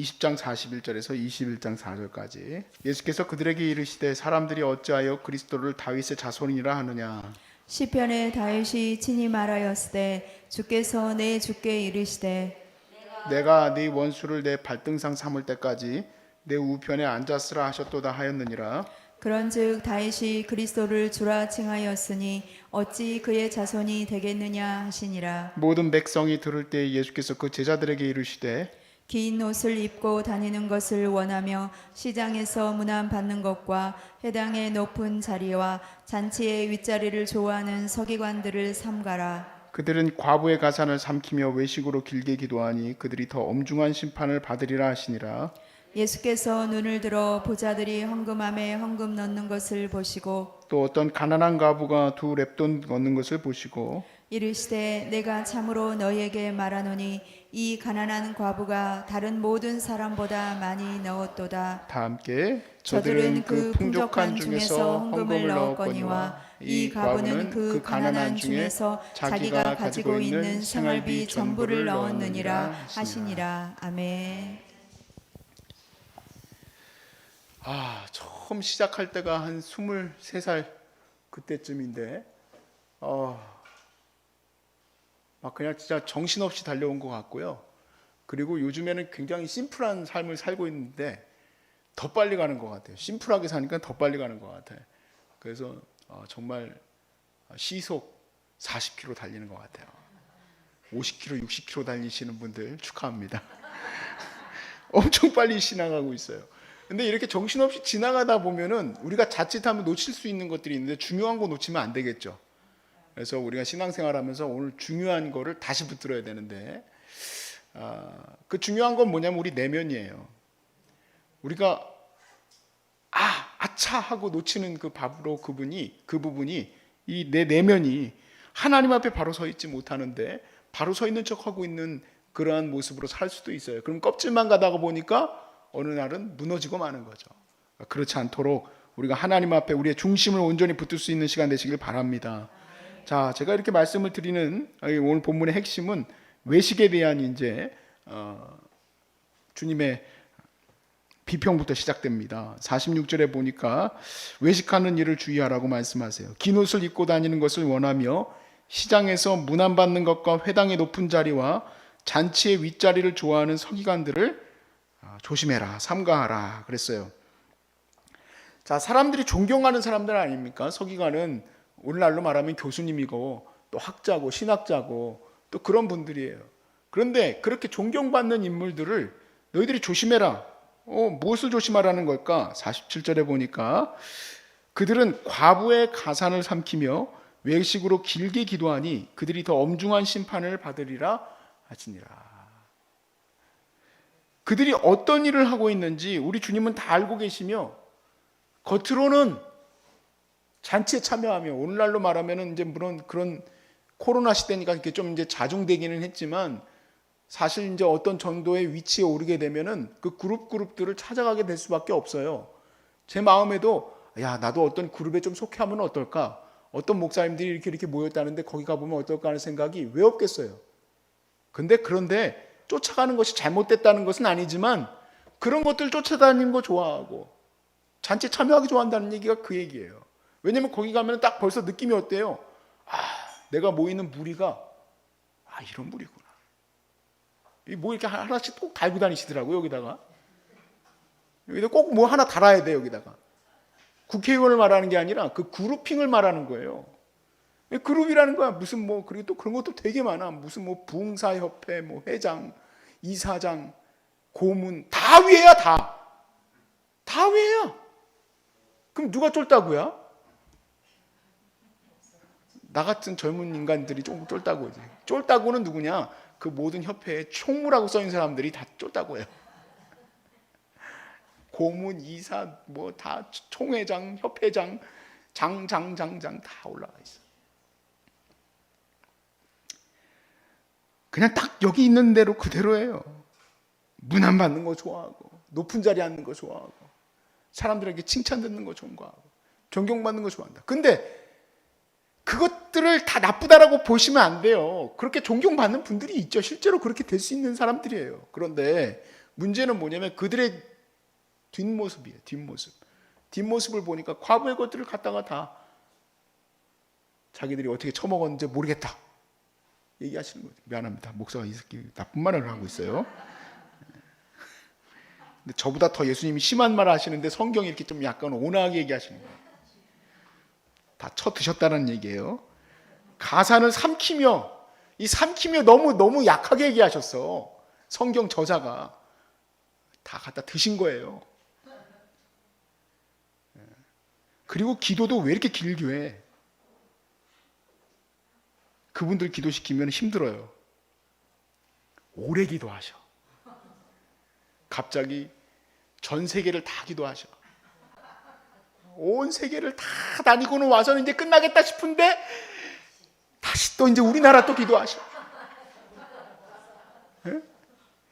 20장 41절에서 21장 4절까지. 예수께서 그들에게 이르시되 사람들이 어찌하여 그리스도를 다윗의 자손이라 하느냐. 시편에 다윗이 친히 말하였으되 주께서 내 주께 이르시되 내가 네 원수를 내 발등상 삼을 때까지 내 우편에 앉았으라 하셨도다 하였느니라. 그런즉 다윗이 그리스도를 주라 칭하였으니 어찌 그의 자손이 되겠느냐 하시니라. 모든 백성이 들을 때 예수께서 그 제자들에게 이르시되 긴 옷을 입고 다니는 것을 원하며 시장에서 문안 받는 것과 회당의 높은 자리와 잔치의 윗자리를 좋아하는 서기관들을 삼가라. 그들은 과부의 가산을 삼키며 외식으로 길게 기도하니 그들이 더 엄중한 심판을 받으리라 하시니라. 예수께서 눈을 들어 보자들이 헌금함에 헌금 넣는 것을 보시고 또 어떤 가난한 과부가 두 렙돈 넣는 것을 보시고 이르시되 내가 참으로 너희에게 말하노니 이 가난한 과부가 다른 모든 사람보다 많이 넣었도다. 다 함께 저들은 그 풍족한 중에서 헌금을 넣었거니와 이 과부는 그 가난한 중에서 자기가 가지고 있는 생활비 전부를 넣었느니라 하시니라. 아멘. 처음 시작할 때가 한 23살 그때쯤인데 막 그냥 진짜 정신없이 달려온 것 같고요. 그리고 요즘에는 굉장히 심플한 삶을 살고 있는데 더 빨리 가는 것 같아요. 심플하게 사니까 더 빨리 가는 것 같아요. 그래서 정말 시속 40km 달리는 것 같아요. 50km, 60km 달리시는 분들 축하합니다. 엄청 빨리 지나가고 있어요. 근데 이렇게 정신없이 지나가다 보면은 우리가 자칫하면 놓칠 수 있는 것들이 있는데 중요한 거 놓치면 안 되겠죠. 그래서 우리가 신앙생활하면서 오늘 중요한 거를 다시 붙들어야 되는데 그 중요한 건 뭐냐면 우리 내면이에요. 우리가 아차 하고 놓치는 그 부분이 이 내 내면이 하나님 앞에 바로 서 있지 못하는데 바로 서 있는 척하고 있는 그러한 모습으로 살 수도 있어요. 그럼 껍질만 가다가 보니까 어느 날은 무너지고 마는 거죠. 그렇지 않도록 우리가 하나님 앞에 우리의 중심을 온전히 붙들 수 있는 시간 되시길 바랍니다. 자, 제가 이렇게 말씀을 드리는 오늘 본문의 핵심은 외식에 대한 이제 주님의 비평부터 시작됩니다. 46절에 보니까 외식하는 일을 주의하라고 말씀하세요. 긴 옷을 입고 다니는 것을 원하며 시장에서 문안 받는 것과 회당의 높은 자리와 잔치의 윗자리를 좋아하는 서기관들을 조심해라, 삼가하라 그랬어요. 자, 사람들이 존경하는 사람들 아닙니까? 서기관은 오늘날로 말하면 교수님이고 또 학자고 신학자고 또 그런 분들이에요. 그런데 그렇게 존경받는 인물들을 너희들이 조심해라. 무엇을 조심하라는 걸까? 47절에 보니까 그들은 과부의 가산을 삼키며 외식으로 길게 기도하니 그들이 더 엄중한 심판을 받으리라 하시니라. 그들이 어떤 일을 하고 있는지 우리 주님은 다 알고 계시며 겉으로는 잔치에 참여하며 오늘날로 말하면은 이제 물론 그런 코로나 시대니까 이렇게 좀 이제 자중되기는 했지만 사실 이제 어떤 정도의 위치에 오르게 되면은 그 그룹들을 찾아가게 될 수밖에 없어요. 제 마음에도 나도 어떤 그룹에 좀 속해 하면 어떨까? 어떤 목사님들이 이렇게 모였다는데 거기 가보면 어떨까 하는 생각이 왜 없겠어요? 그런데 쫓아가는 것이 잘못됐다는 것은 아니지만 그런 것들 쫓아다니는 거 좋아하고 잔치에 참여하기 좋아한다는 얘기가 그 얘기예요. 왜냐면 거기 가면 딱 벌써 느낌이 어때요? 내가 모이는 무리가 이런 무리구나. 뭐 이렇게 하나씩 꼭 달고 다니시더라고요. 여기다 꼭 뭐 하나 달아야 돼. 여기다가 국회의원을 말하는 게 아니라 그 그룹핑을 말하는 거예요. 그룹이라는 거야. 무슨 그리고 또 그런 것도 되게 많아. 무슨 부흥사협회, 회장, 이사장, 고문 다 위에야 다 위에야. 그럼 누가 쫄다고야? 나 같은 젊은 인간들이 조금 쫄다고 이제. 쫄다고는 누구냐? 그 모든 협회에 총무라고 써있는 사람들이 다 쫄다고요. 고문, 이사, 다 총회장, 협회장, 장 다 올라가 있어. 그냥 딱 여기 있는 대로 그대로예요. 문안 받는 거 좋아하고 높은 자리에 앉는 거 좋아하고 사람들에게 칭찬 듣는 거 좋아하고 존경받는 거 좋아한다. 근데 그것들을 다 나쁘다라고 보시면 안 돼요. 그렇게 존경받는 분들이 있죠. 실제로 그렇게 될 수 있는 사람들이에요. 그런데 문제는 뭐냐면 그들의 뒷모습이에요. 뒷모습을 보니까 과부의 것들을 갖다가 다 자기들이 어떻게 처먹었는지 모르겠다 얘기하시는 거예요. 미안합니다. 목사가 이 새끼 나쁜 말을 하고 있어요. 근데 저보다 더 예수님이 심한 말을 하시는데 성경이 이렇게 좀 약간 온화하게 얘기하시는 거예요. 다 쳐드셨다는 얘기예요. 가산을 삼키며, 이 삼키며 너무 약하게 얘기하셨어. 성경 저자가 다 갖다 드신 거예요. 그리고 기도도 왜 이렇게 길게 해? 그분들 기도시키면 힘들어요. 오래 기도하셔. 갑자기 전 세계를 다 기도하셔. 온 세계를 다 다니고는 와서는 이제 끝나겠다 싶은데 다시 또 이제 우리나라 또 기도하셔. 예?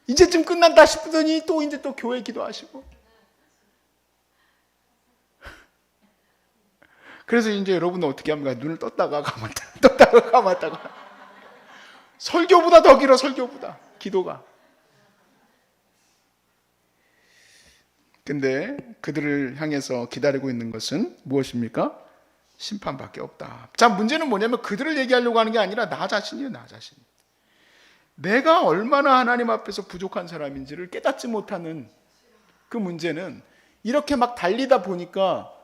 이제쯤 끝난다 싶더니 또 이제 또 교회 기도하시고. 그래서 이제 여러분은 어떻게 합니까? 눈을 떴다가 감았다가. 설교보다 더 길어, 설교보다. 기도가. 근데 그들을 향해서 기다리고 있는 것은 무엇입니까? 심판밖에 없다. 자, 문제는 뭐냐면 그들을 얘기하려고 하는 게 아니라 나 자신이에요, 나 자신. 내가 얼마나 하나님 앞에서 부족한 사람인지를 깨닫지 못하는 그 문제는 이렇게 막 달리다 보니까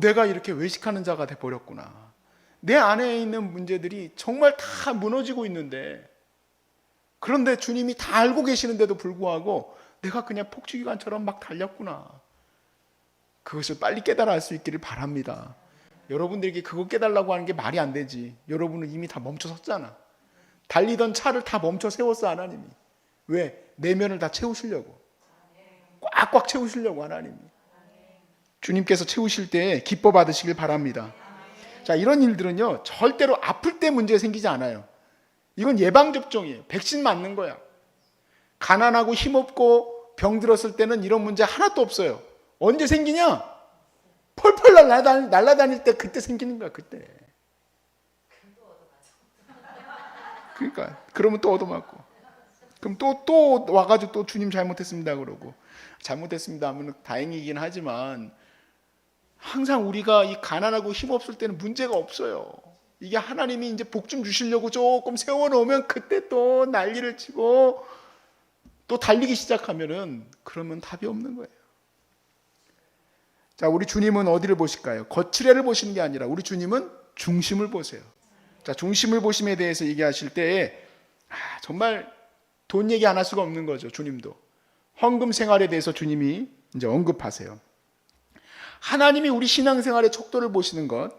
내가 이렇게 외식하는 자가 돼버렸구나. 내 안에 있는 문제들이 정말 다 무너지고 있는데, 그런데 주님이 다 알고 계시는데도 불구하고 내가 그냥 폭주기관처럼 막 달렸구나. 그것을 빨리 깨달아 알 수 있기를 바랍니다. 여러분들에게 그거 깨달라고 하는 게 말이 안 되지. 여러분은 이미 다 멈춰 섰잖아. 달리던 차를 다 멈춰 세웠어, 하나님이. 왜? 내면을 다 채우시려고. 꽉꽉 채우시려고 하나님이. 주님께서 채우실 때 기뻐 받으시길 바랍니다. 자, 이런 일들은요, 절대로 아플 때 문제 생기지 않아요. 이건 예방접종이에요. 백신 맞는 거야. 가난하고 힘없고 병 들었을 때는 이런 문제 하나도 없어요. 언제 생기냐? 펄펄 날아다닐 때 그때 생기는 거야, 그때. 그러니까 그러면 또 얻어맞고, 그럼 또 와가지고 또 주님 잘못했습니다 그러고, 잘못했습니다 하면 다행이긴 하지만 항상 우리가 이 가난하고 힘없을 때는 문제가 없어요. 이게 하나님이 이제 복 좀 주시려고 조금 세워놓으면 그때 또 난리를 치고 또 달리기 시작하면은 그러면 답이 없는 거예요. 자, 우리 주님은 어디를 보실까요? 거칠애를 보시는 게 아니라 우리 주님은 중심을 보세요. 자, 중심을 보심에 대해서 얘기하실 때에 정말 돈 얘기 안 할 수가 없는 거죠. 주님도 헌금 생활에 대해서 주님이 이제 언급하세요. 하나님이 우리 신앙생활의 척도를 보시는 것,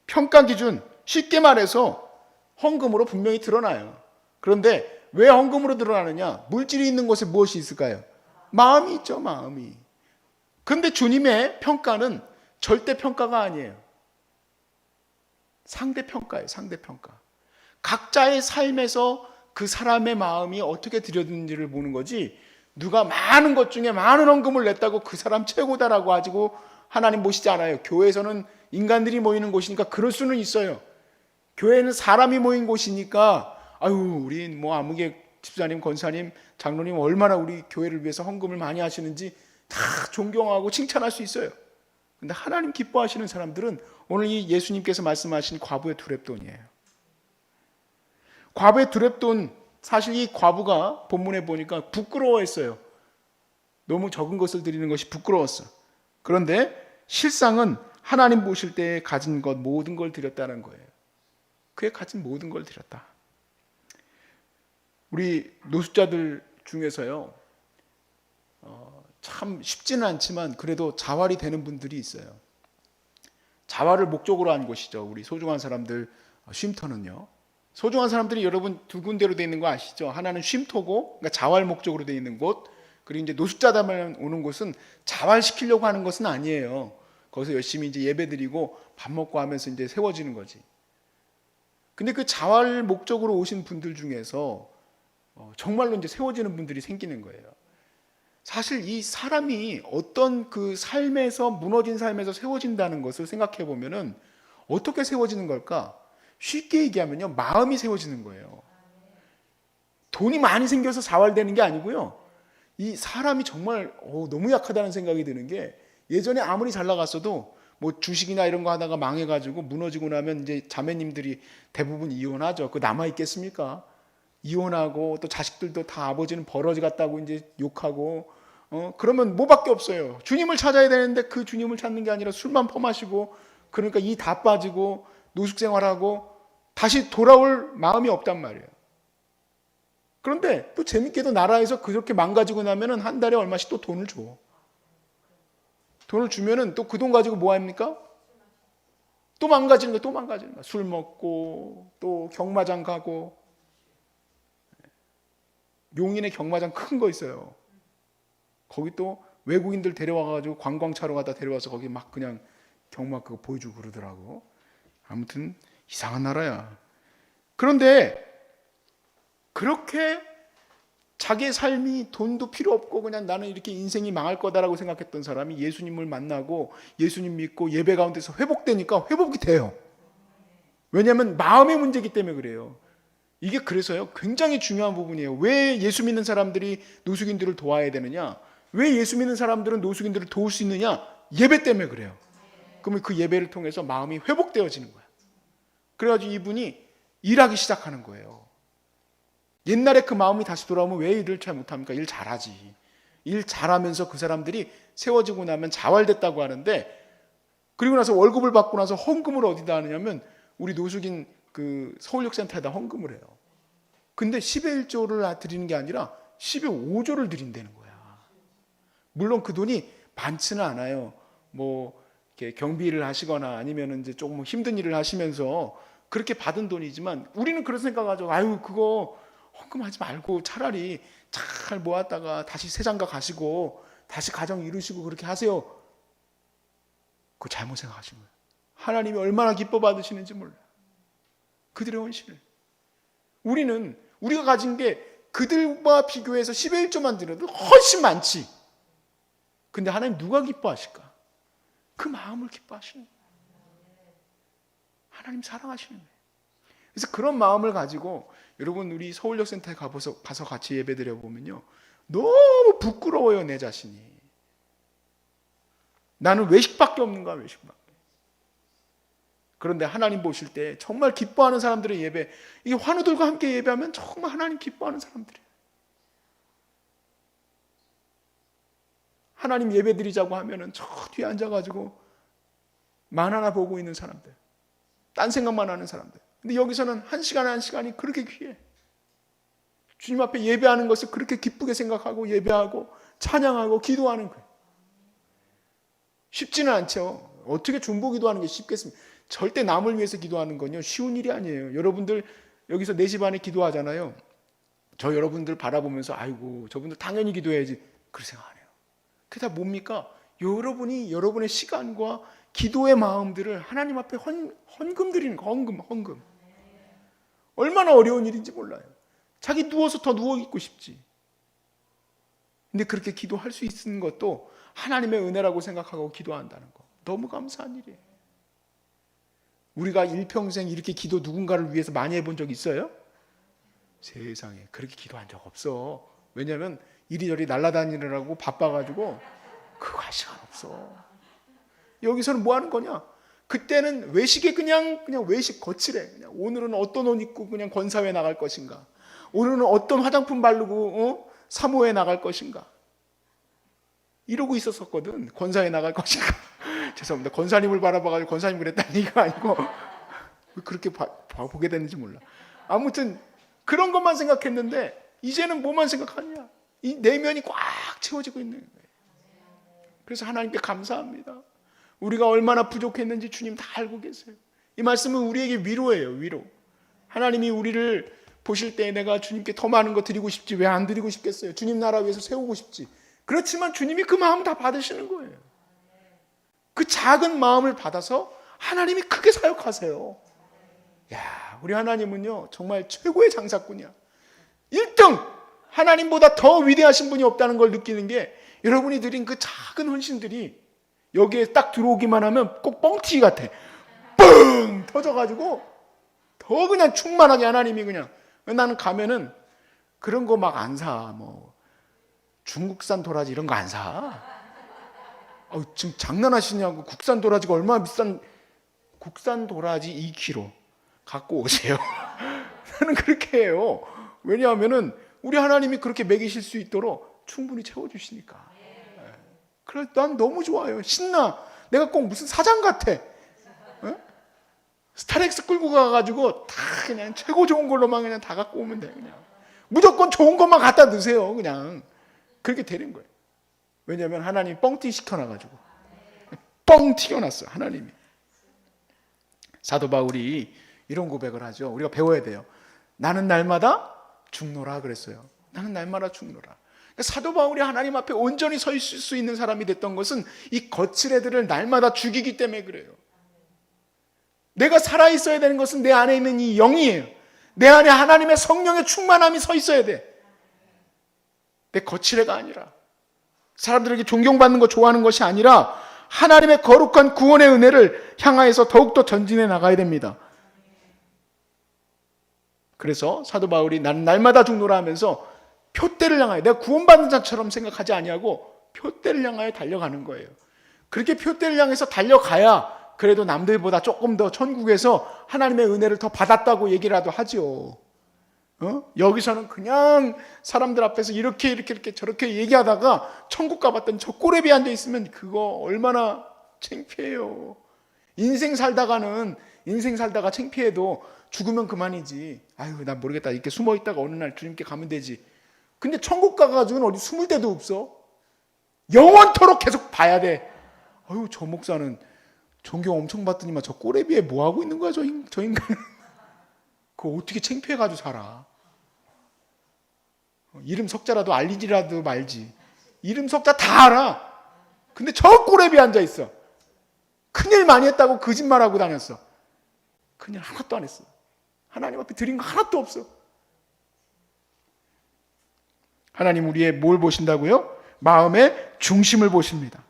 평가 기준, 쉽게 말해서 헌금으로 분명히 드러나요. 그런데 왜 헌금으로 드러나느냐? 물질이 있는 곳에 무엇이 있을까요? 마음이 있죠, 마음이. 그런데 주님의 평가는 절대평가가 아니에요. 상대평가예요, 상대평가. 각자의 삶에서 그 사람의 마음이 어떻게 들여지는지를 보는 거지, 누가 많은 것 중에 많은 헌금을 냈다고 그 사람 최고다라고 가지고 하나님 보시지 않아요. 교회에서는 인간들이 모이는 곳이니까 그럴 수는 있어요. 교회는 사람이 모인 곳이니까 우리 뭐 아무개 집사님, 권사님, 장로님 얼마나 우리 교회를 위해서 헌금을 많이 하시는지 다 존경하고 칭찬할 수 있어요. 근데 하나님 기뻐하시는 사람들은 오늘 이 예수님께서 말씀하신 과부의 두렙돈이에요. 과부의 두렙돈, 사실 이 과부가 본문에 보니까 부끄러워했어요. 너무 적은 것을 드리는 것이 부끄러웠어. 그런데 실상은 하나님 보실 때 가진 것 모든 걸 드렸다는 거예요. 그의 가진 모든 걸 드렸다. 우리 노숙자들 중에서요, 참 쉽지는 않지만 그래도 자활이 되는 분들이 있어요. 자활을 목적으로 한 곳이죠. 우리 소중한 사람들 쉼터는요. 소중한 사람들이 여러분 두 군데로 되어 있는 거 아시죠? 하나는 쉼터고, 그러니까 자활 목적으로 되어 있는 곳. 그리고 이제 노숙자들만 오는 곳은 자활시키려고 하는 것은 아니에요. 거기서 열심히 이제 예배드리고 밥 먹고 하면서 이제 세워지는 거지. 근데 그 자활 목적으로 오신 분들 중에서 정말로 이제 세워지는 분들이 생기는 거예요. 사실 이 사람이 어떤 그 삶에서, 무너진 삶에서 세워진다는 것을 생각해 보면은 어떻게 세워지는 걸까? 쉽게 얘기하면요, 마음이 세워지는 거예요. 돈이 많이 생겨서 자활되는 게 아니고요, 이 사람이 정말 너무 약하다는 생각이 드는 게, 예전에 아무리 잘 나갔어도 뭐 주식이나 이런 거 하다가 망해가지고 무너지고 나면 이제 자매님들이 대부분 이혼하죠. 그 남아 있겠습니까? 이혼하고 또 자식들도 다 아버지는 버러지 같다고 이제 욕하고, 그러면 뭐밖에 없어요. 주님을 찾아야 되는데 그 주님을 찾는 게 아니라 술만 퍼마시고, 그러니까 이 다 빠지고 노숙 생활하고 다시 돌아올 마음이 없단 말이에요. 그런데 또 재밌게도 나라에서 그렇게 망가지고 나면은 한 달에 얼마씩 또 돈을 줘. 돈을 주면은 또 그 돈 가지고 뭐 합니까? 또 망가지는 거야, 또 망가지는 거야. 술 먹고 또 경마장 가고. 용인에 경마장 큰 거 있어요. 거기 또 외국인들 데려와가지고 관광차로 가다 데려와서 거기 막 그냥 경마 그거 보여주고 그러더라고. 아무튼 이상한 나라야. 그런데 그렇게 자기의 삶이 돈도 필요 없고 그냥 나는 이렇게 인생이 망할 거다라고 생각했던 사람이 예수님을 만나고 예수님 믿고 예배 가운데서 회복되니까 회복이 돼요. 왜냐하면 마음의 문제이기 때문에 그래요. 이게 그래서요 굉장히 중요한 부분이에요. 왜 예수 믿는 사람들이 노숙인들을 도와야 되느냐, 왜 예수 믿는 사람들은 노숙인들을 도울 수 있느냐, 예배 때문에 그래요. 그러면 그 예배를 통해서 마음이 회복되어지는 거야. 그래가지고 이분이 일하기 시작하는 거예요. 옛날에 그 마음이 다시 돌아오면 왜 일을 잘 못합니까? 일 잘하지. 일 잘하면서 그 사람들이 세워지고 나면 자활됐다고 하는데, 그리고 나서 월급을 받고 나서 헌금을 어디다 하느냐면 우리 노숙인 그 서울역센터에다 헌금을 해요. 근데 10의 1조를 드리는 게 아니라 10의 5조를 드린다는 거야. 물론 그 돈이 많지는 않아요. 뭐 이렇게 경비를 하시거나 아니면 이제 조금 힘든 일을 하시면서 그렇게 받은 돈이지만, 우리는 그런 생각하죠. 아유 그거 헌금하지 말고 차라리 잘 모았다가 다시 새장가 가시고 다시 가정 이루시고 그렇게 하세요. 그거 잘못 생각하신 거예요. 하나님이 얼마나 기뻐 받으시는지 몰라요. 그들의 헌신을. 우리는 우리가 가진 게 그들과 비교해서 10의 1조만 드려도 훨씬 많지. 근데 하나님 누가 기뻐하실까? 그 마음을 기뻐하시는 거예요. 하나님 사랑하시는 거예요. 그래서 그런 마음을 가지고 여러분 우리 서울역센터에 가서 같이 예배드려 보면요, 너무 부끄러워요. 내 자신이. 나는 외식밖에 없는 거야, 외식밖에. 그런데 하나님 보실 때 정말 기뻐하는 사람들의 예배, 이게 환우들과 함께 예배하면 정말 하나님 기뻐하는 사람들이에요. 하나님 예배 드리자고 하면은 저 뒤에 앉아가지고 만 하나 보고 있는 사람들, 딴 생각만 하는 사람들. 근데 여기서는 한 시간 한 시간이 그렇게 귀해. 주님 앞에 예배하는 것을 그렇게 기쁘게 생각하고 예배하고 찬양하고 기도하는 거예요. 쉽지는 않죠. 어떻게 중보 기도하는 게 쉽겠습니까? 절대 남을 위해서 기도하는 건요 쉬운 일이 아니에요. 여러분들 여기서 4시 반에 기도하잖아요. 저 여러분들 바라보면서 아이고 저분들 당연히 기도해야지 그렇게 생각 안 해요. 그게 다 뭡니까? 여러분이 여러분의 시간과 기도의 마음들을 하나님 앞에 헌금 드리는 거. 헌금. 얼마나 어려운 일인지 몰라요. 자기 누워서 더 누워 있고 싶지. 근데 그렇게 기도할 수 있는 것도 하나님의 은혜라고 생각하고 기도한다는 거, 너무 감사한 일이에요. 우리가 일평생 이렇게 기도 누군가를 위해서 많이 해본 적 있어요? 세상에 그렇게 기도한 적 없어. 왜냐하면 이리저리 날아다니느라고 바빠가지고 그거 할 시간 없어. 여기서는 뭐 하는 거냐? 그때는 외식에 그냥 외식 거칠해. 그냥 오늘은 어떤 옷 입고 그냥 권사회 나갈 것인가? 오늘은 어떤 화장품 바르고 사모에 나갈 것인가? 이러고 있었거든. 권사회 나갈 것인가? 죄송합니다. 권사님을 바라봐가지고 권사님 그랬다는 얘기가 아니고 왜 그렇게 보게 됐는지 몰라. 아무튼 그런 것만 생각했는데 이제는 뭐만 생각하냐? 이 내면이 꽉 채워지고 있는 거예요. 그래서 하나님께 감사합니다. 우리가 얼마나 부족했는지 주님 다 알고 계세요. 이 말씀은 우리에게 위로예요. 위로. 하나님이 우리를 보실 때 내가 주님께 더 많은 거 드리고 싶지 왜 안 드리고 싶겠어요? 주님 나라 위해서 세우고 싶지. 그렇지만 주님이 그 마음 다 받으시는 거예요. 그 작은 마음을 받아서 하나님이 크게 사역하세요. 야, 우리 하나님은요 정말 최고의 장사꾼이야. 1등! 하나님보다 더 위대하신 분이 없다는 걸 느끼는 게, 여러분이 드린 그 작은 헌신들이 여기에 딱 들어오기만 하면 꼭 뻥튀기 같아. 뻥! 터져가지고 더 그냥 충만하게 하나님이 그냥. 나는 가면은 그런 거 막 안 사. 뭐 중국산 도라지 이런 거 안 사. 지금 장난하시냐고. 국산 도라지가 얼마나 비싼. 국산 도라지 2kg 갖고 오세요. 나는 그렇게 해요. 왜냐하면은 우리 하나님이 그렇게 먹이실 수 있도록 충분히 채워주시니까. 그래, 난 너무 좋아요. 신나. 내가 꼭 무슨 사장 같아. 스타렉스 끌고 가가지고 다 그냥 최고 좋은 걸로만 그냥 다 갖고 오면 돼. 그냥 무조건 좋은 것만 갖다 넣으세요. 그냥 그렇게 되는 거예요. 왜냐하면 하나님이 뻥튀기 시켜놔가지고 뻥 튀겨놨어. 하나님이. 사도 바울이 이런 고백을 하죠. 우리가 배워야 돼요. 나는 날마다 죽노라 그랬어요. 나는 날마다 죽노라. 그러니까 사도 바울이 하나님 앞에 온전히 서 있을 수 있는 사람이 됐던 것은 이 거칠 애들을 날마다 죽이기 때문에 그래요. 내가 살아있어야 되는 것은 내 안에 있는 이 영이에요. 내 안에 하나님의 성령의 충만함이 서 있어야 돼. 내 거칠 애가 아니라, 사람들에게 존경받는 거 좋아하는 것이 아니라 하나님의 거룩한 구원의 은혜를 향하여서 더욱더 전진해 나가야 됩니다. 그래서 사도 바울이 나는 날마다 죽노라 하면서 표대를 향하여, 내가 구원받는 자처럼 생각하지 아니하고 표대를 향하여 달려가는 거예요. 그렇게 표대를 향해서 달려가야 그래도 남들보다 조금 더 천국에서 하나님의 은혜를 더 받았다고 얘기라도 하죠. 여기서는 그냥 사람들 앞에서 이렇게 저렇게 얘기하다가 천국 가봤더니 저 꼬레비 앉아 있으면 그거 얼마나 창피해요. 인생 살다가 창피해도 죽으면 그만이지. 아유, 난 모르겠다. 이렇게 숨어 있다가 어느 날 주님께 가면 되지. 근데 천국 가가지고는 어디 숨을 데도 없어. 영원토록 계속 봐야 돼. 아유, 저 목사는 존경 엄청 받더니만 저 꼬레비에 뭐 하고 있는 거야, 저 인간은. 그거 어떻게 창피해가지고 살아. 이름 석자라도 알리지라도 말지. 이름 석자 다 알아. 근데 저 꼬레비에 앉아 있어. 큰일 많이 했다고 거짓말하고 다녔어. 큰일 하나도 안 했어. 하나님 앞에 드린 거 하나도 없어. 하나님 우리의 뭘 보신다고요? 마음의 중심을 보십니다.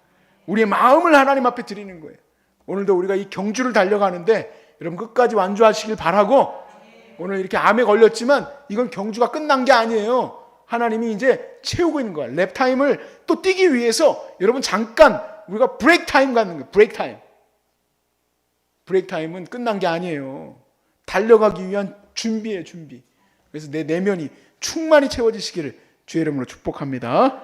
우리의 마음을 하나님 앞에 드리는 거예요. 오늘도 우리가 이 경주를 달려가는데 여러분 끝까지 완주하시길 바라고, 오늘 이렇게 암에 걸렸지만 이건 경주가 끝난 게 아니에요. 하나님이 이제 채우고 있는 거야. 랩 타임을 또 뛰기 위해서 여러분 잠깐 우리가 브레이크 타임 갖는 거예요. 브레이크 타임. 브레이크 타임은 끝난 게 아니에요. 달려가기 위한 준비예요, 준비. 그래서 내 내면이 충만히 채워지시기를 주의 이름으로 축복합니다.